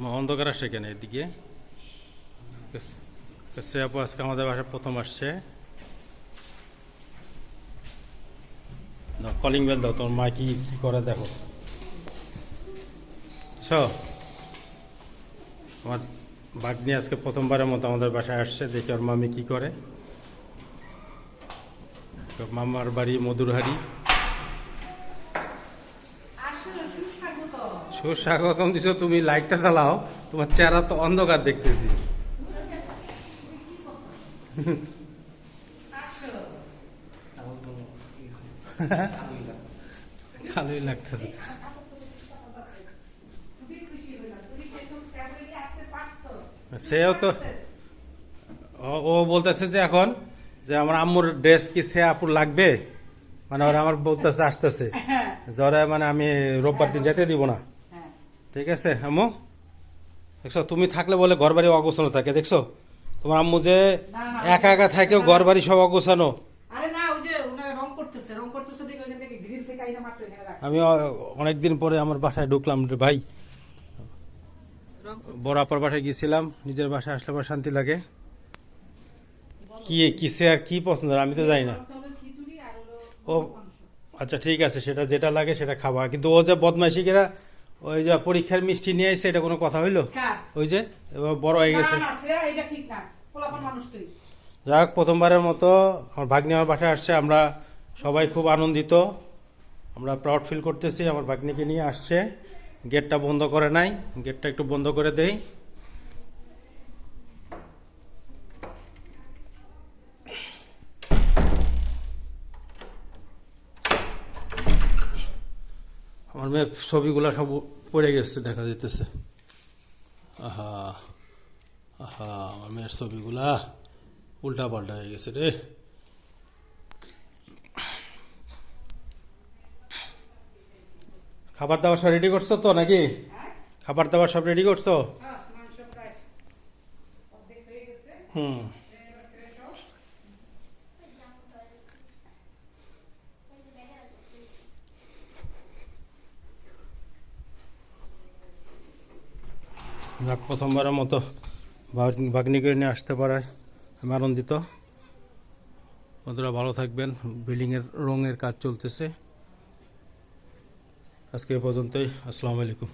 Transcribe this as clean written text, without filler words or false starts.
অন্ধকার আসছে কেন এদিকে? শ্রেয়া আপু আজকে আমাদের বাসায় প্রথম আসছে। কলিং বেল দাও, তোর মা কি কি করে দেখো। আমার ভাগ্নি আজকে প্রথমবারের মতো আমাদের বাসায় আসছে, দেখি ওর মামি কি করে। মামার বাড়ি মধুরহারি। সুস্বাগতম দিছো তুমি, লাইটটা চালাও, তোমার চেহারা তো অন্ধকার দেখতেছি। ভালোই লাগতেছে। সেও তো ও বলতেছে যে এখন যে আমার আম্মুর ড্রেস কি সে আপুর লাগবে, মানে ওরা আমার বলতেছে আসতেছে জ্বরে, মানে আমি রোববার দিন যেতে দিব না। ঠিক আছে আম্মু, দেখছো তুমি থাকলে বলে ঘর বাড়ি অগোছানো থাকে, দেখছো তোমার আম্মু যে একা একা থাকেও ঘর বাড়ি সব অগোছানো। আমি অনেকদিন পরে আমার বাসায় ঢুকলাম রে ভাই, বড় আপার বাসায় গিয়েছিলাম, নিজের বাসায় আসলে পর শান্তি লাগে। কি কিসে আর কি পছন্দ আমি তো জানি না। ও আচ্ছা ঠিক আছে, সেটা যেটা লাগে সেটা খাবা, কিন্তু ও যে বদমাইশি কেরা ওই যে পরীক্ষার মিষ্টি নিয়ে আসছে, এটা কোনো কথা হইলো? ওই যে এবার বড় হয়ে গেছে। যাক, প্রথমবারের মতো আমার ভাগ্নি আমার বাসায় আসছে, আমরা সবাই খুব আনন্দিত, আমরা প্রাউড ফিল করতেছি। আমার ভাগ্নিকে নিয়ে আসছে, গেটটা বন্ধ করে নাই, গেটটা একটু বন্ধ করে দেই। আমার মেয়ের ছবিগুলা সব পড়ে গেছে, দেখা যেতেছে। আহা আহা, আমার মেয়ের ছবিগুলা উল্টা পাল্টা হয়ে গেছে রে। খাবার দাবার সব রেডি করছো তো নাকি? খাবার দাবার সব রেডি করছো? হুম, প্রথমবারের মতো ভাগ্নিকে নিয়ে আসতে পারায় আমি আনন্দিত। বন্ধুরা ভালো থাকবেন, বিল্ডিংয়ের রঙের কাজ চলতেছে। আজকে এ পর্যন্তই, আসসালামু আলাইকুম।